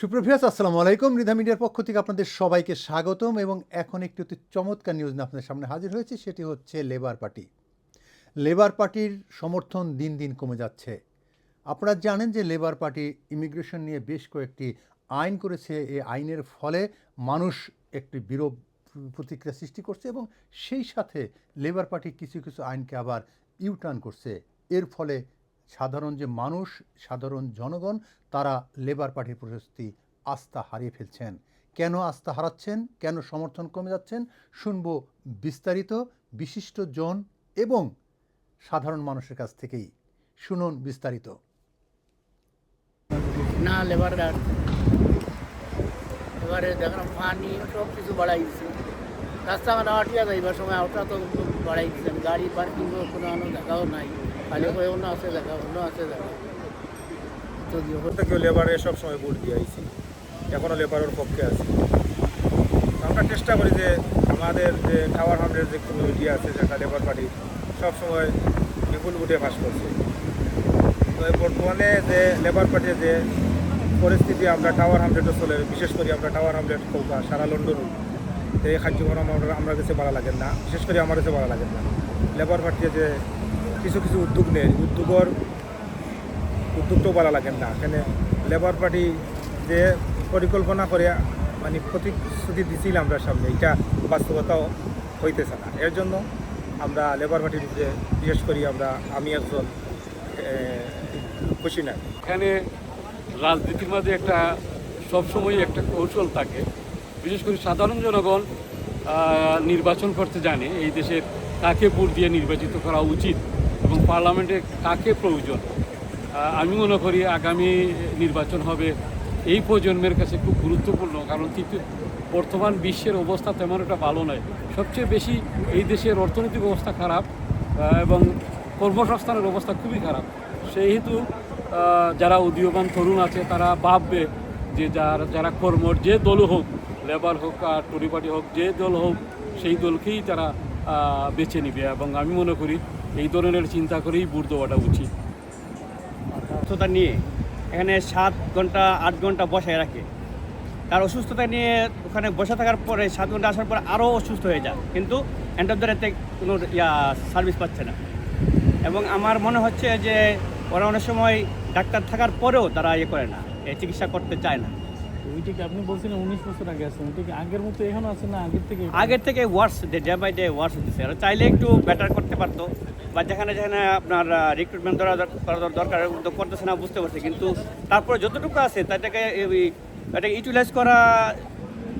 সুপ্রভিয়াস আসসালামু আলাইকুম। রিধা মিডিয়ার পক্ষ থেকে আপনাদের সবাইকে স্বাগতম এবং এখন একটি অতি চমৎকার নিউজ নিয়ে আপনাদের সামনে হাজির হয়েছে, সেটি হচ্ছে লেবার পার্টি। লেবার পার্টির সমর্থন দিন দিন কমে যাচ্ছে। আপনারা জানেন যে লেবার পার্টি ইমিগ্রেশন নিয়ে বেশ কয়েকটি আইন করেছে। এই আইনের ফলে মানুষ একটি বিরূপ প্রতিক্রিয়া সৃষ্টি করছে এবং সেই সাথে লেবার পার্টি কিছু কিছু আইনকে আবার ইউটার্ন করছে। এর ফলে সাধারণ যে মানুষ, সাধারণ জনগণ, তারা লেবার পার্টির প্রতি আস্থা হারিয়ে ফেলছেন। কেন আস্থা হারাচ্ছেন, কেন সমর্থন কমে যাচ্ছেন, শুনবো বিস্তারিত বিশিষ্ট জন এবং সাধারণ মানুষের কাছ থেকেই। শুনুন বিস্তারিত। না লেবার গার্ড এবারে দেখলাম পানি সব কিছু বাড়াই দিচ্ছে। রাস্তা মানে আটিয়া যাইবার সময় ওটা তো বাড়াই দিচ্ছেন। গাড়ি পার্কিং কোনো জায়গাও নাই, খালি করে অন্য আছে জায়গা, অন্য আছে জায়গা। যদিও কেউ লেবারে সব সময় ভোট দিয়ে আইছি, এখনও লেবারের পক্ষে আছি। আমরা চেষ্টা করি যে আমাদের যে টাওয়ার হান্ড্রেড যে কমিউনিটি আছে, যেটা লেবার পার্টি সবসময় বিপুল ভোটে পাস করছে। তো বর্তমানে যে লেবার পার্টির যে পরিস্থিতি, আমরা টাওয়ার হান্ড্রেডও চলে, বিশেষ করে আমরা টাওয়ার হান্ড্রেড কৌকা সারা লন্ডন এই কার্যক্রম আমরা কাছে ভালো লাগে না, বিশেষ করে আমার কাছে ভালো লাগে না। লেবার পার্টিতে যে কিছু কিছু উদ্যোগ নেয়, উদ্যোগটাও ভালো লাগেন না। এখানে লেবার পার্টি যে পরিকল্পনা করে মানে প্রতিশ্রুতি দিছিল আমরা সামনে, এটা বাস্তবতাও হইতেছে না। এর জন্য আমরা লেবার পার্টির যে বিশেষ করি আমি একজন খুশি না। এখানে রাজনীতির মাঝে একটা সবসময় একটা কৌশল থাকে। বিশেষ করে সাধারণ জনগণ নির্বাচন করতে জানে এই দেশের কাকে ভোট দিয়ে নির্বাচিত করা উচিত এবং পার্লামেন্টে কাকে প্রয়োজন। আমি মনে করি আগামী নির্বাচন হবে এই প্রজন্মের কাছে খুব গুরুত্বপূর্ণ, কারণ বর্তমান বিশ্বের অবস্থা তেমন একটা ভালো নয়। সবচেয়ে বেশি এই দেশের অর্থনৈতিক অবস্থা খারাপ এবং কর্মসংস্থানের অবস্থা খুবই খারাপ। সেই হেতু যারা উদীয়মান তরুণ আছে তারা ভাববে যে যারা কর্মর যে দল হোক, লেবার হোক আর টরি পার্টি হোক, যে দল হোক সেই দলকেই তারা বেছে নিবে এবং আমি মনে করি এই ধরনের চিন্তা করেই ভোট দেওয়াটা উচিত। অসুস্থতা নিয়ে এখানে 7 ঘন্টা 8 ঘন্টা বসায় রাখে। তার অসুস্থতা নিয়ে ওখানে বসে থাকার পরে 7 ঘন্টা আসার পর আরও অসুস্থ হয়ে যায়, কিন্তু এন্ড অফ দ্য ডেতে কোনো সার্ভিস পাচ্ছে না। এবং আমার মনে হচ্ছে যে ওরা অনেক সময় ডাক্তার থাকার পরেও তারা করে না, চিকিৎসা করতে চায় না। ওইটাকে আপনি বলছিলেন 19 বছর আগে আছে, ওইটাকে আগের মতো এখনো আছে না আগের থেকে ওয়ার্স, ডে বাই ডে ওয়ার্স হচ্ছে। আর চাইলে একটু বেটার করতে পারতো, বা যেখানে যেখানে আপনার রিক্রুটমেন্ট দরকার করতেছে না বুঝতে পারছি, কিন্তু তারপরে যতটুকু আছে তাটাকে ইউটিলাইজ করা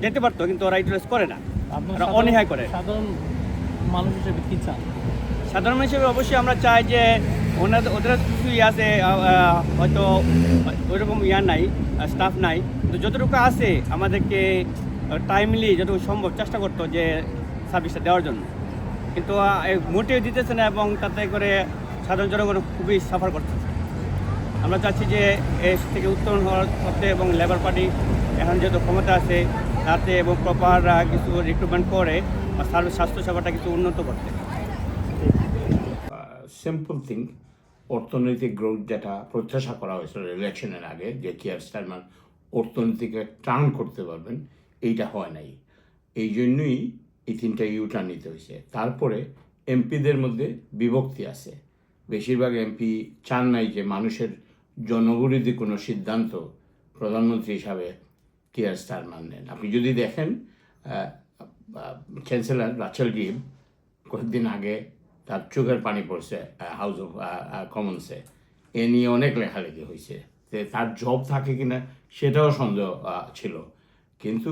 যেতে পারতো, কিন্তু ওরা ইউটিলাইজ করে না, ওরা অনীহায় করে। সাধারণ মানুষ হিসেবে কি চান? সাধারণ মানুষ হিসেবে অবশ্যই আমরা চাই যে ওদের কিছু আছে, হয়তো ওইরকম নাই, স্টাফ নাই, কিন্তু যতটুকু আছে আমাদেরকে টাইমলি যতটুকু সম্ভব চেষ্টা করতো যে সার্ভিসটা দেওয়ার জন্য, কিন্তু মোটেও দিতেছে না এবং তাতে করে সাধারণ জনগণ খুবই সাফার করতেছে। আমরা চাচ্ছি যে এর থেকে উত্তরণ হওয়ার করতে এবং লেবার পার্টি এখন যেহেতু ক্ষমতা আছে তাতে এবং প্রপার কিছু রিক্রুটমেন্ট করে স্বাস্থ্যসেবাটা কিছু উন্নত করতে। সিম্পল থিং, অর্থনৈতিক গ্রোথ যেটা প্রত্যাশা করা হয়েছিল ইলেকশনের আগে, যে কিয়ার স্টারমার অর্থনীতিকে টার্ন করতে পারবেন, এইটা হয় নাই। এই জন্যই এই 3টা ইউটার্ন নিতে হয়েছে। তারপরে এমপিদের মধ্যে বিভক্তি আছে। বেশিরভাগ এমপি চান নাই যে মানুষের জনবিরোধী কোনো সিদ্ধান্ত প্রধানমন্ত্রী হিসাবে কিয়ার স্টারমার নেন। আপনি যদি দেখেন চ্যান্সেলর রাচেল গিভ কয়েকদিন আগে তার চোখের পানি পড়ছে হাউস অফ কমন্সে, এ নিয়ে অনেক লেখালেখি হয়েছে। তার জব থাকে কিনা সেটাও সন্দেহ ছিল। কিন্তু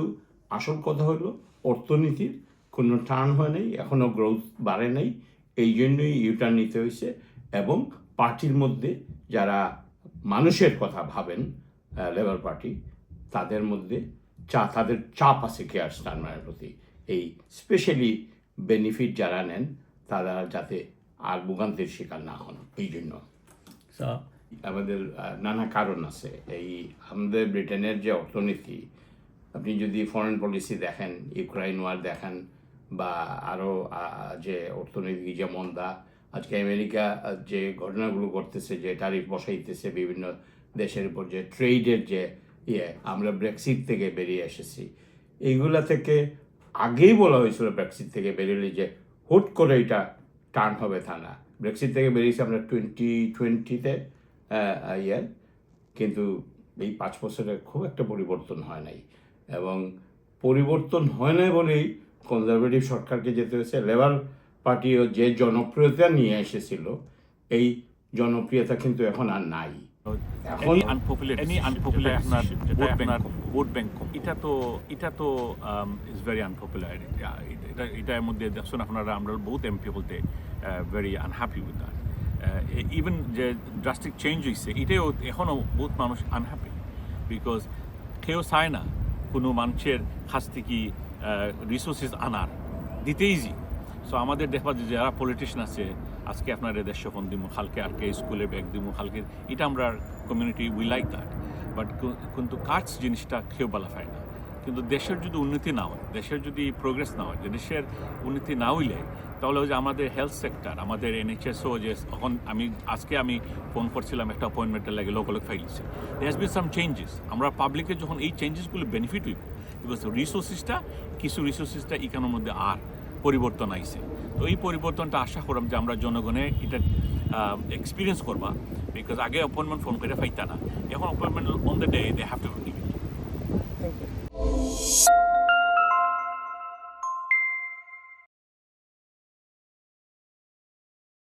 আসল কথা হলো অর্থনীতির কোনো টার্ন হয় নাই, এখনও গ্রোথ বাড়ে নাই। এই জন্যই ইউটার্ন নিতে হয়েছে। এবং পার্টির মধ্যে যারা মানুষের কথা ভাবেন, লেবার পার্টি, তাদের মধ্যে তাদের চাপ আছে কেয়ার স্টারমারের প্রতি। এই স্পেশালি বেনিফিট যারা নেন তারা যাতে আর ভোগান্তির শিকার না হন, এই জন্য আমাদের নানা কারণ আছে। আমাদের ব্রিটেনের যে অর্থনীতি, আপনি যদি ফরেন পলিসি দেখেন, ইউক্রাইন ওয়ার দেখেন, বা আরও যে অর্থনৈতিক যে মন্দা, আজকে আমেরিকা যে ঘটনাগুলো করতেছে, যে ট্যারিফ বসাইতেছে বিভিন্ন দেশের উপর, যে ট্রেডের যে আমরা ব্রেক্সিট থেকে বেরিয়ে এসেছি। এইগুলা থেকে আগেই বলা হয়েছিল ব্রেক্সিট থেকে বেরিয়ে যে হুট করে এটা টার্ন হবে তা না। ব্রেক্সিট থেকে বেরিয়েছি আমরা 2020-তে কিন্তু এই 5 বছরে খুব একটা পরিবর্তন হয় নাই, এবং পরিবর্তন হয় নাই বলেই কনজারভেটিভ সরকারকে যেতে হয়েছে। লেবার পার্টিও যে জনপ্রিয়তা নিয়ে এসেছিল, এই জনপ্রিয়তা কিন্তু এখন আর নাই। এখন any unpopular ভোট ব্যাংক এটা তো ইজ ভেরি আনপপুলার। এটার মধ্যে দেখুন আপনারা, আমরা বহুত এমপি বলতে very unhappy with that. Even যে ড্রাস্টিক চেঞ্জ হয়েছে এটাও এখনও বহুত মানুষ আনহ্যাপি, বিকজ কেউ চায় না কোনো মানুষের কাছ থেকে রিসোর্সেস আনার দিতে ইজি। সো আমাদের দেখবা যে যারা পলিটিশিয়ান আছে, আজকে আপনার দেড়শো ফোন দিমু, কালকে আর কে স্কুলে ব্যাগ দিমু, কালকে এটা আমরা community we like that. But কিন্তু কাজ জিনিসটা কেউ বলা পায় না। কিন্তু দেশের যদি উন্নতি না হয়, দেশের যদি প্রোগ্রেস না হয়, যে দেশের উন্নতি না হইলে তাহলে ওই যে আমাদের হেলথ সেক্টর, আমাদের NHSও যে এখন আজকে আমি ফোন করছিলাম একটা অ্যাপয়েন্টমেন্টের লাগে, লোক ফাইলিছে। There has been some changes. আমরা পাবলিকের যখন এই চেঞ্জেসগুলো বেনিফিট হইব, বিকজ কিছু রিসোর্সেসটা এখানের মধ্যে আর পরিবর্তন আইছে। তো এই পরিবর্তনটা আশা করলাম যে আমরা জনগণে এটা এক্সপিরিয়েন্স করবা, বিকজ আগে অ্যাপয়েন্টমেন্ট ফোন করে পাইতা না, এখন appointment on the day they have to give it.